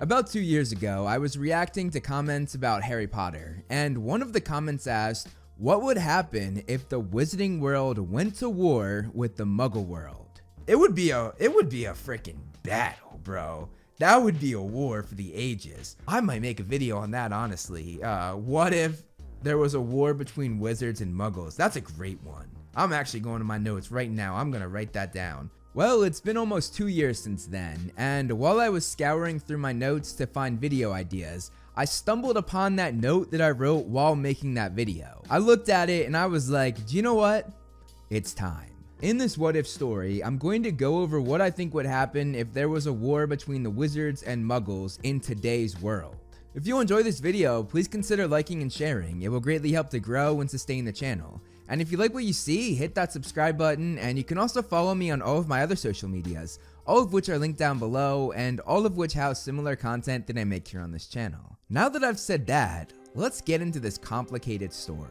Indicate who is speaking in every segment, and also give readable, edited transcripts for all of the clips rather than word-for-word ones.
Speaker 1: About 2 years ago, I was reacting to comments about Harry Potter, and one of the comments asked, what would happen if the Wizarding World went to war with the Muggle world? It would be a freaking battle, bro. That would be a war for the ages. I might make a video on that, honestly. What if there was a war between wizards and Muggles? That's a great one. I'm actually going to my notes right now. I'm gonna write that down. Well, it's been almost 2 years since then, and while I was scouring through my notes to find video ideas, I stumbled upon that note that I wrote while making that video. I looked at it and I was like, do you know what? It's time. In this what if story, I'm going to go over what I think would happen if there was a war between the wizards and Muggles in today's world. If you enjoy this video, please consider liking and sharing. It will greatly help to grow and sustain the channel. And if you like what you see, hit that subscribe button, and you can also follow me on all of my other social medias, all of which are linked down below, and all of which house similar content that I make here on this channel. Now that I've said that, let's get into this complicated story.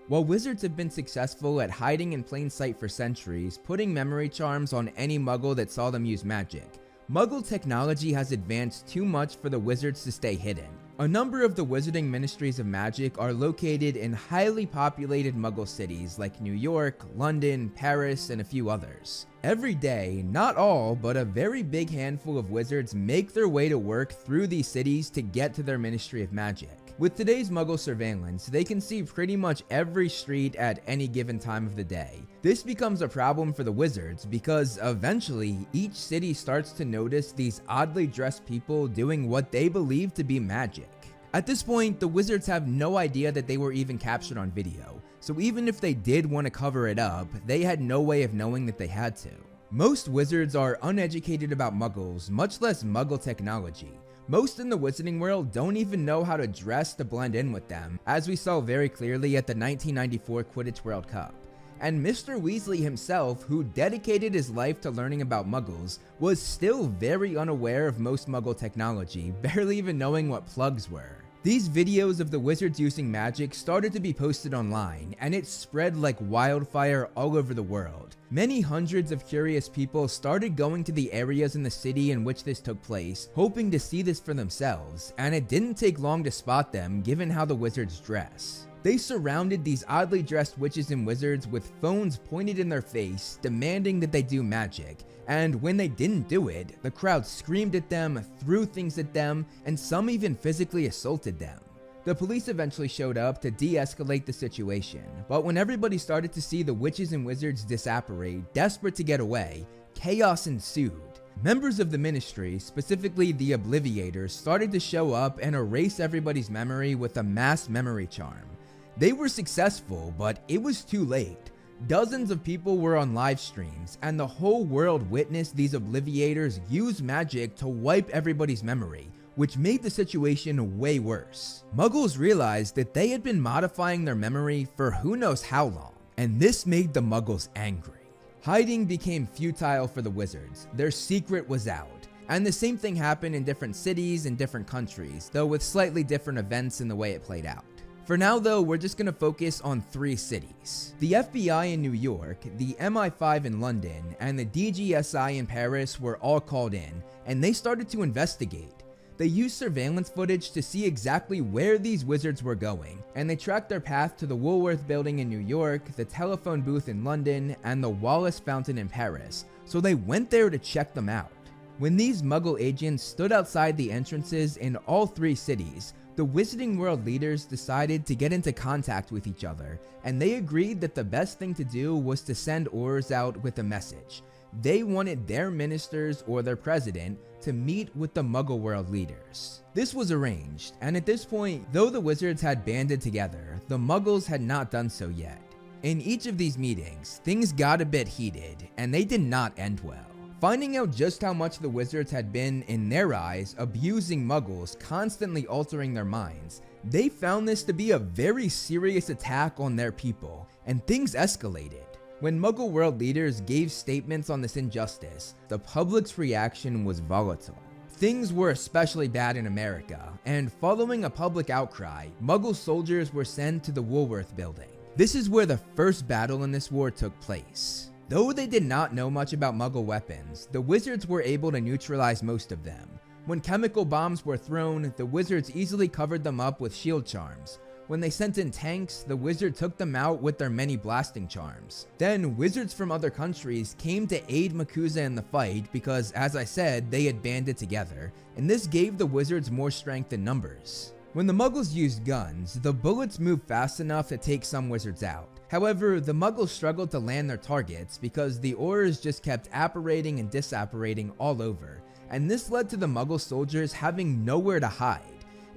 Speaker 1: While wizards have been successful at hiding in plain sight for centuries, putting memory charms on any Muggle that saw them use magic, Muggle technology has advanced too much for the wizards to stay hidden. A number of the wizarding ministries of magic are located in highly populated Muggle cities like New York, London, Paris, and a few others. Every day, not all, but a very big handful of wizards make their way to work through these cities to get to their Ministry of Magic. With today's Muggle surveillance, they can see pretty much every street at any given time of the day. This becomes a problem for the wizards because eventually each city starts to notice these oddly dressed people doing what they believe to be magic. At this point, the wizards have no idea that they were even captured on video, so even if they did want to cover it up, they had no way of knowing that they had to. Most wizards are uneducated about Muggles, much less Muggle technology. Most in the wizarding world don't even know how to dress to blend in with them, as we saw very clearly at the 1994 Quidditch World Cup. And Mr. Weasley himself, who dedicated his life to learning about Muggles, was still very unaware of most Muggle technology, barely even knowing what plugs were. These videos of the wizards using magic started to be posted online, and it spread like wildfire all over the world. Many hundreds of curious people started going to the areas in the city in which this took place, hoping to see this for themselves, and it didn't take long to spot them given how the wizards dress. They surrounded these oddly dressed witches and wizards with phones pointed in their face, demanding that they do magic. And when they didn't do it, the crowd screamed at them, threw things at them, and some even physically assaulted them. The police eventually showed up to de-escalate the situation, but when everybody started to see the witches and wizards disapparate, desperate to get away, chaos ensued. Members of the ministry, specifically the Obliviators, started to show up and erase everybody's memory with a mass memory charm. They were successful, but it was too late. Dozens of people were on live streams, and the whole world witnessed these Obliviators use magic to wipe everybody's memory, which made the situation way worse. Muggles realized that they had been modifying their memory for who knows how long, and this made the Muggles angry. Hiding became futile for the wizards. Their secret was out, and the same thing happened in different cities and different countries, though with slightly different events in the way it played out. For now though, we're just gonna focus on 3 cities. The FBI in New York, the MI5 in London, and the DGSI in Paris were all called in, and they started to investigate. They used surveillance footage to see exactly where these wizards were going, and they tracked their path to the Woolworth building in New York, the telephone booth in London, and the Wallace fountain in Paris, so they went there to check them out. When these Muggle agents stood outside the entrances in all 3 cities, the Wizarding World leaders decided to get into contact with each other, and they agreed that the best thing to do was to send orders out with a message. They wanted their ministers or their president to meet with the Muggle World leaders. This was arranged, and at this point, though the wizards had banded together, the Muggles had not done so yet. In each of these meetings, things got a bit heated, and they did not end well. Finding out just how much the wizards had been, in their eyes, abusing Muggles, constantly altering their minds, they found this to be a very serious attack on their people, and things escalated. When Muggle World leaders gave statements on this injustice, the public's reaction was volatile. Things were especially bad in America, and following a public outcry, Muggle soldiers were sent to the Woolworth building. This is where the first battle in this war took place. Though they did not know much about Muggle weapons, the wizards were able to neutralize most of them. When chemical bombs were thrown, the wizards easily covered them up with shield charms. When they sent in tanks, the wizard took them out with their many blasting charms. Then wizards from other countries came to aid Makusa in the fight because, as I said, they had banded together, and this gave the wizards more strength in numbers. When the Muggles used guns, the bullets moved fast enough to take some wizards out. However, the Muggles struggled to land their targets because the auras just kept apparating and disapparating all over, and this led to the Muggle soldiers having nowhere to hide.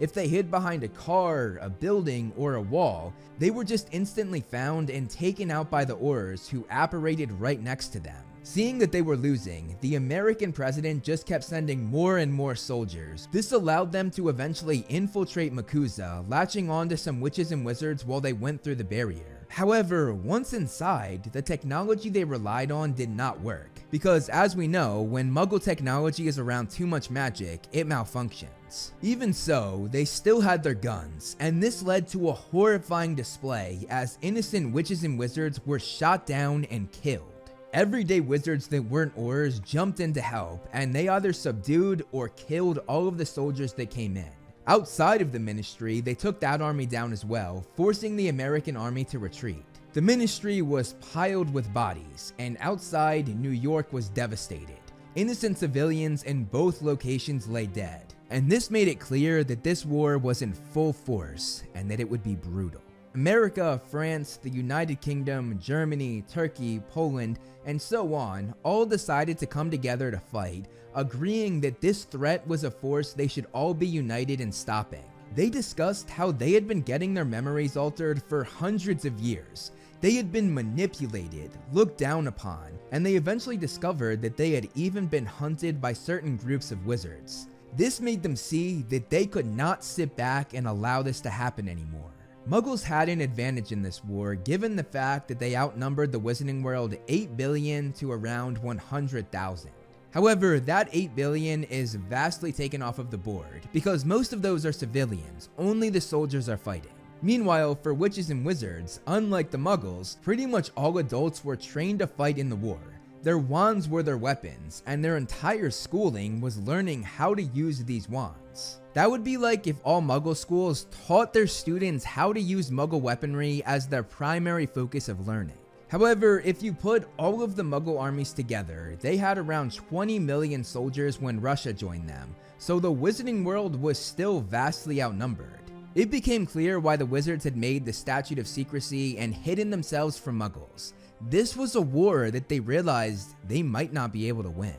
Speaker 1: If they hid behind a car, a building, or a wall, they were just instantly found and taken out by the auras who apparated right next to them. Seeing that they were losing, the American president just kept sending more and more soldiers. This allowed them to eventually infiltrate Makusa, latching on to some witches and wizards while they went through the barrier. However, once inside, the technology they relied on did not work, because as we know, when Muggle technology is around too much magic, it malfunctions. Even so, they still had their guns, and this led to a horrifying display as innocent witches and wizards were shot down and killed. Everyday wizards that weren't Aurors jumped in to help, and they either subdued or killed all of the soldiers that came in. Outside of the Ministry, they took that army down as well, forcing the American army to retreat. The Ministry was piled with bodies, and outside, New York was devastated. Innocent civilians in both locations lay dead, and this made it clear that this war was in full force and that it would be brutal. America, France, the United Kingdom, Germany, Turkey, Poland, and so on all decided to come together to fight, agreeing that this threat was a force they should all be united in stopping. They discussed how they had been getting their memories altered for hundreds of years. They had been manipulated, looked down upon, and they eventually discovered that they had even been hunted by certain groups of wizards. This made them see that they could not sit back and allow this to happen anymore. Muggles had an advantage in this war given the fact that they outnumbered the Wizarding World 8 billion to around 100,000. However, that 8 billion is vastly taken off of the board because most of those are civilians, only the soldiers are fighting. Meanwhile, for witches and wizards, unlike the Muggles, pretty much all adults were trained to fight in the war. Their wands were their weapons, and their entire schooling was learning how to use these wands. That would be like if all Muggle schools taught their students how to use Muggle weaponry as their primary focus of learning. However, if you put all of the Muggle armies together, they had around 20 million soldiers when Russia joined them, so the Wizarding World was still vastly outnumbered. It became clear why the wizards had made the Statute of Secrecy and hidden themselves from Muggles. This was a war that they realized they might not be able to win.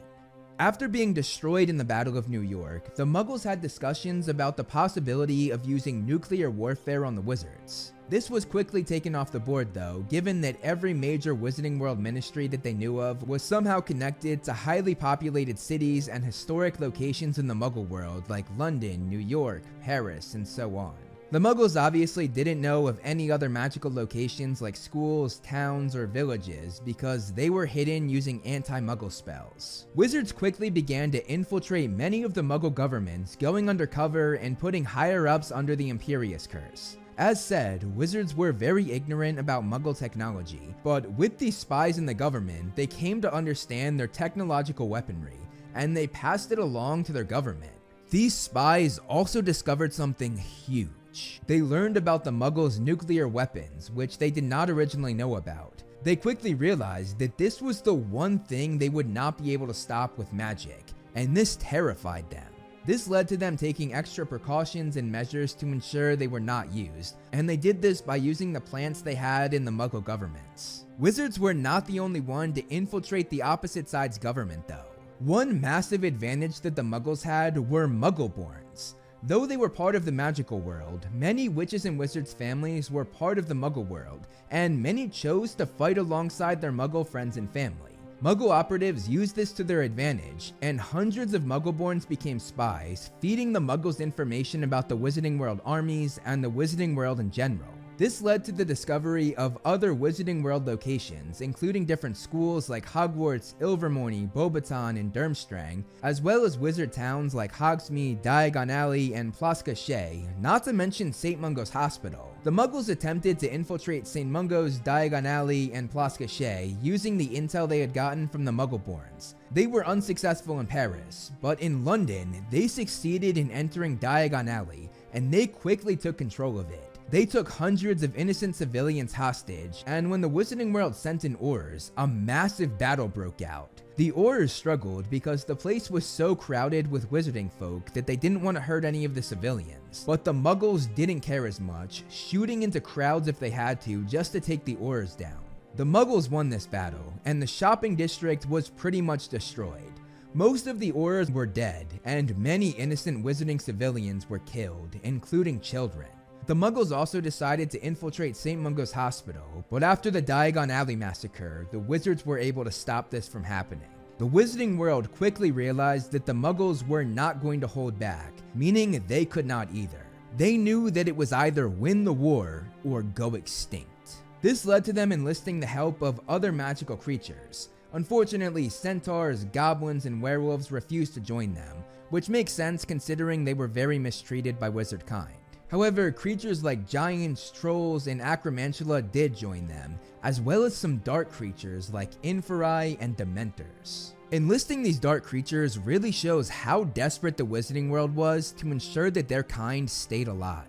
Speaker 1: After being destroyed in the Battle of New York, the Muggles had discussions about the possibility of using nuclear warfare on the wizards. This was quickly taken off the board though, given that every major Wizarding World ministry that they knew of was somehow connected to highly populated cities and historic locations in the Muggle world like London, New York, Paris, and so on. The Muggles obviously didn't know of any other magical locations like schools, towns, or villages because they were hidden using anti-Muggle spells. Wizards quickly began to infiltrate many of the Muggle governments, going undercover and putting higher-ups under the Imperius Curse. As said, wizards were very ignorant about Muggle technology, but with these spies in the government, they came to understand their technological weaponry, and they passed it along to their government. These spies also discovered something huge. They learned about the Muggles' nuclear weapons, which they did not originally know about. They quickly realized that this was the one thing they would not be able to stop with magic, and this terrified them. This led to them taking extra precautions and measures to ensure they were not used, and they did this by using the plants they had in the Muggle governments. Wizards were not the only one to infiltrate the opposite side's government though. One massive advantage that the Muggles had were Muggleborns. Though they were part of the magical world, many witches and wizards families were part of the Muggle world, and many chose to fight alongside their Muggle friends and family. Muggle operatives used this to their advantage, and hundreds of Muggleborns became spies, feeding the Muggles information about the Wizarding World armies and the Wizarding World in general. This led to the discovery of other Wizarding World locations, including different schools like Hogwarts, Ilvermorny, Beauxbaton, and Durmstrang, as well as wizard towns like Hogsmeade, Diagon Alley, and Place Cachet, not to mention St. Mungo's Hospital. The Muggles attempted to infiltrate St. Mungo's, Diagon Alley, and Place Cachet using the intel they had gotten from the Muggleborns. They were unsuccessful in Paris, but in London, they succeeded in entering Diagon Alley, and they quickly took control of it. They took hundreds of innocent civilians hostage, and when the Wizarding World sent in Aurors, a massive battle broke out. The Aurors struggled because the place was so crowded with wizarding folk that they didn't want to hurt any of the civilians. But the Muggles didn't care as much, shooting into crowds if they had to just to take the Aurors down. The Muggles won this battle, and the shopping district was pretty much destroyed. Most of the Aurors were dead, and many innocent wizarding civilians were killed, including children. The Muggles also decided to infiltrate St. Mungo's Hospital, but after the Diagon Alley massacre, the wizards were able to stop this from happening. The Wizarding World quickly realized that the Muggles were not going to hold back, meaning they could not either. They knew that it was either win the war or go extinct. This led to them enlisting the help of other magical creatures. Unfortunately, centaurs, goblins, and werewolves refused to join them, which makes sense considering they were very mistreated by wizard kind. However, creatures like giants, trolls, and acromantula did join them, as well as some dark creatures like Inferi and Dementors. Enlisting these dark creatures really shows how desperate the Wizarding World was to ensure that their kind stayed alive.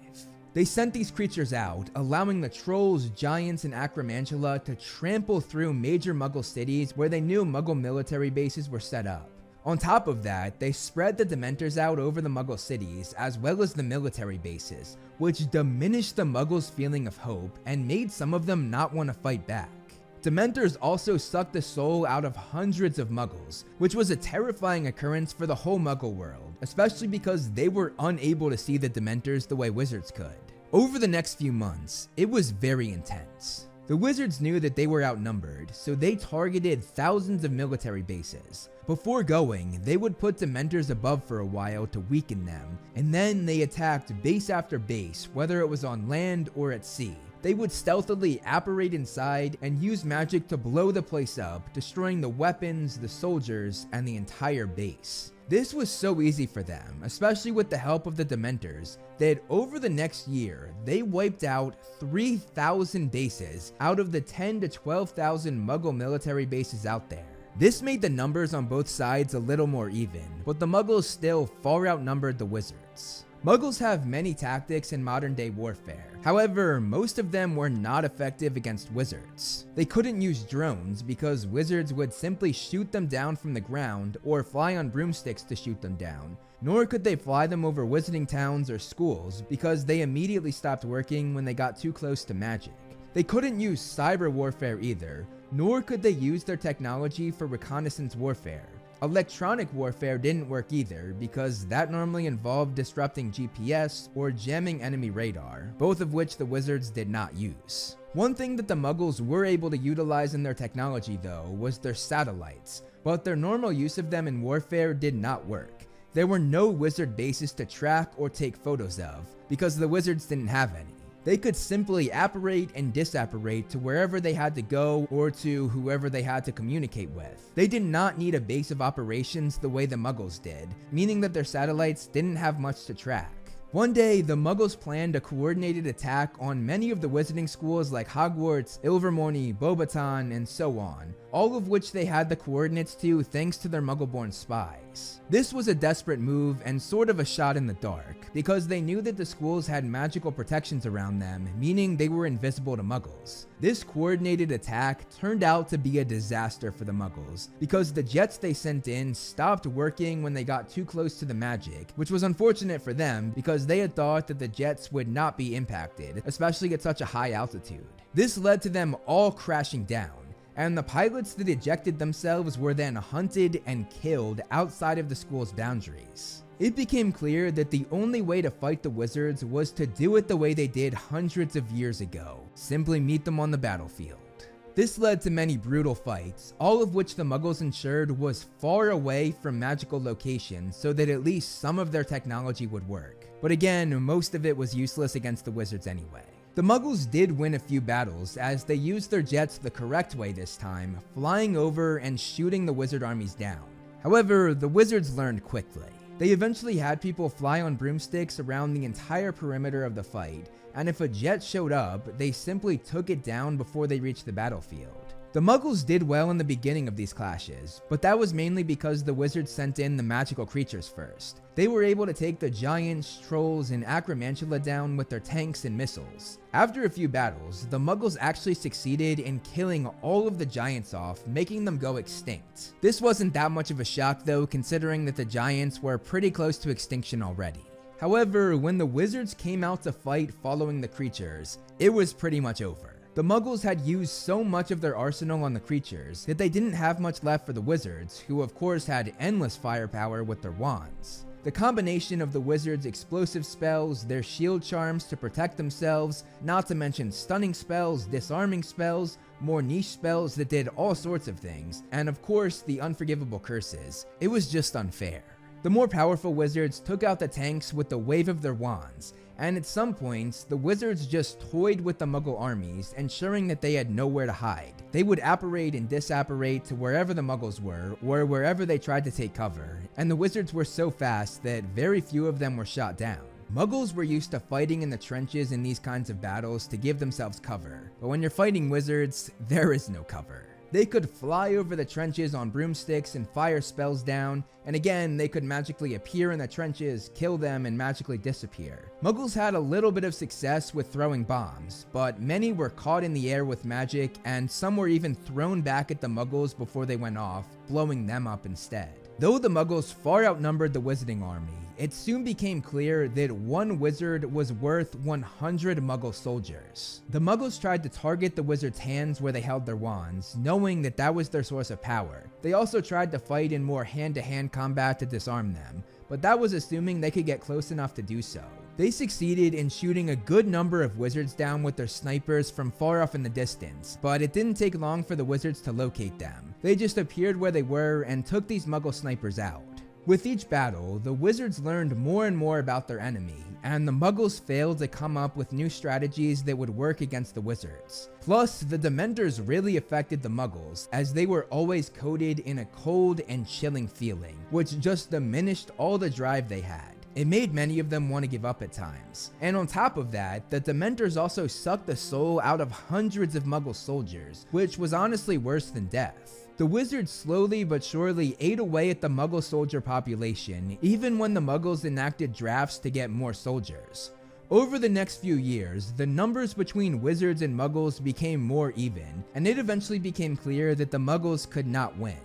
Speaker 1: They sent these creatures out, allowing the trolls, giants, and acromantula to trample through major Muggle cities where they knew Muggle military bases were set up. On top of that, they spread the Dementors out over the Muggle cities as well as the military bases, which diminished the Muggles' feeling of hope and made some of them not want to fight back. Dementors also sucked the soul out of hundreds of Muggles, which was a terrifying occurrence for the whole Muggle world, especially because they were unable to see the Dementors the way wizards could. Over the next few months, it was very intense. The wizards knew that they were outnumbered, so they targeted thousands of military bases. Before going, they would put Dementors above for a while to weaken them, and then they attacked base after base, whether it was on land or at sea. They would stealthily apparate inside and use magic to blow the place up, destroying the weapons, the soldiers, and the entire base. This was so easy for them, especially with the help of the Dementors, that over the next year, they wiped out 3,000 bases out of the 10 to 12,000 Muggle military bases out there. This made the numbers on both sides a little more even, but the Muggles still far outnumbered the wizards. Muggles have many tactics in modern day warfare. However, most of them were not effective against wizards. They couldn't use drones because wizards would simply shoot them down from the ground or fly on broomsticks to shoot them down. Nor could they fly them over wizarding towns or schools because they immediately stopped working when they got too close to magic. They couldn't use cyber warfare either, nor could they use their technology for reconnaissance warfare. Electronic warfare didn't work either because that normally involved disrupting GPS or jamming enemy radar, both of which the wizards did not use. One thing that the Muggles were able to utilize in their technology though was their satellites, but their normal use of them in warfare did not work. There were no wizard bases to track or take photos of because the wizards didn't have any. They could simply apparate and disapparate to wherever they had to go or to whoever they had to communicate with. They did not need a base of operations the way the Muggles did, meaning that their satellites didn't have much to track. One day, the Muggles planned a coordinated attack on many of the wizarding schools like Hogwarts, Ilvermorny, Beauxbaton, and so on, all of which they had the coordinates to thanks to their Muggle-born spies. This was a desperate move and sort of a shot in the dark, because they knew that the schools had magical protections around them, meaning they were invisible to Muggles. This coordinated attack turned out to be a disaster for the Muggles, because the jets they sent in stopped working when they got too close to the magic, which was unfortunate for them because they had thought that the jets would not be impacted, especially at such a high altitude. This led to them all crashing down, and the pilots that ejected themselves were then hunted and killed outside of the school's boundaries. It became clear that the only way to fight the wizards was to do it the way they did hundreds of years ago, simply meet them on the battlefield. This led to many brutal fights, all of which the Muggles ensured was far away from magical locations so that at least some of their technology would work. But again, most of it was useless against the wizards anyway. The Muggles did win a few battles as they used their jets the correct way this time, flying over and shooting the wizard armies down. However, the wizards learned quickly. They eventually had people fly on broomsticks around the entire perimeter of the fight, and if a jet showed up, they simply took it down before they reached the battlefield. The Muggles did well in the beginning of these clashes, but that was mainly because the wizards sent in the magical creatures first. They were able to take the giants, trolls, and acromantula down with their tanks and missiles. After a few battles, the Muggles actually succeeded in killing all of the giants off, making them go extinct. This wasn't that much of a shock though, considering that the giants were pretty close to extinction already. However, when the wizards came out to fight following the creatures, it was pretty much over. The Muggles had used so much of their arsenal on the creatures that they didn't have much left for the wizards, who of course had endless firepower with their wands. The combination of the wizards' explosive spells, their shield charms to protect themselves, not to mention stunning spells, disarming spells, more niche spells that did all sorts of things, and of course the unforgivable curses, it was just unfair. The more powerful wizards took out the tanks with the wave of their wands, and at some points, the wizards just toyed with the Muggle armies, ensuring that they had nowhere to hide. They would apparate and disapparate to wherever the Muggles were, or wherever they tried to take cover, and the wizards were so fast that very few of them were shot down. Muggles were used to fighting in the trenches in these kinds of battles to give themselves cover, but when you're fighting wizards, there is no cover. They could fly over the trenches on broomsticks and fire spells down, and again, they could magically appear in the trenches, kill them, and magically disappear. Muggles had a little bit of success with throwing bombs, but many were caught in the air with magic, and some were even thrown back at the Muggles before they went off, blowing them up instead. Though the Muggles far outnumbered the Wizarding army, it soon became clear that one wizard was worth 100 Muggle soldiers. The Muggles tried to target the wizards' hands where they held their wands, knowing that that was their source of power. They also tried to fight in more hand-to-hand combat to disarm them, but that was assuming they could get close enough to do so. They succeeded in shooting a good number of wizards down with their snipers from far off in the distance, but it didn't take long for the wizards to locate them. They just appeared where they were and took these Muggle snipers out. With each battle, the wizards learned more and more about their enemy, and the Muggles failed to come up with new strategies that would work against the wizards. Plus, the Dementors really affected the Muggles, as they were always coated in a cold and chilling feeling, which just diminished all the drive they had. It made many of them want to give up at times. And on top of that, the Dementors also sucked the soul out of hundreds of Muggle soldiers, which was honestly worse than death. The wizards slowly but surely ate away at the Muggle soldier population, even when the Muggles enacted drafts to get more soldiers. Over the next few years, the numbers between wizards and Muggles became more even, and it eventually became clear that the Muggles could not win.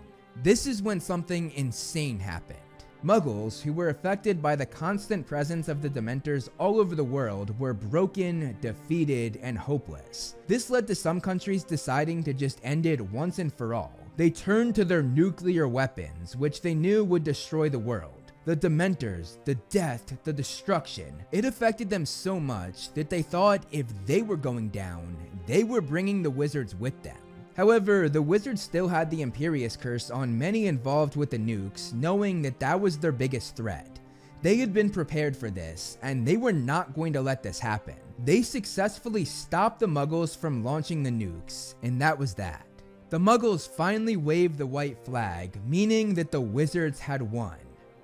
Speaker 1: This is when something insane happened. Muggles, who were affected by the constant presence of the Dementors all over the world, were broken, defeated, and hopeless. This led to some countries deciding to just end it once and for all. They turned to their nuclear weapons, which they knew would destroy the world. The Dementors, the death, the destruction. It affected them so much that they thought if they were going down, they were bringing the wizards with them. However, the wizards still had the Imperius Curse on many involved with the nukes, knowing that that was their biggest threat. They had been prepared for this, and they were not going to let this happen. They successfully stopped the Muggles from launching the nukes, and that was that. The Muggles finally waved the white flag, meaning that the wizards had won.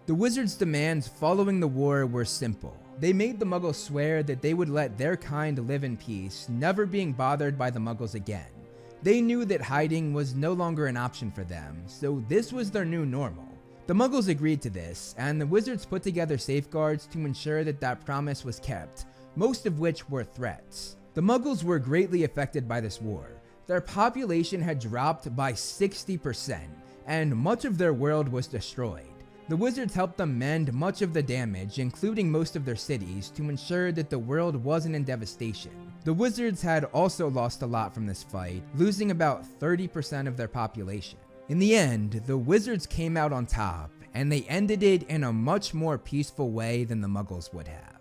Speaker 1: The wizards' demands following the war were simple. They made the Muggles swear that they would let their kind live in peace, never being bothered by the Muggles again. They knew that hiding was no longer an option for them, so this was their new normal. The Muggles agreed to this, and the wizards put together safeguards to ensure that that promise was kept, most of which were threats. The Muggles were greatly affected by this war. Their population had dropped by 60%, and much of their world was destroyed. The wizards helped them mend much of the damage, including most of their cities, to ensure that the world wasn't in devastation. The wizards had also lost a lot from this fight, losing about 30% of their population. In the end, the wizards came out on top, and they ended it in a much more peaceful way than the Muggles would have.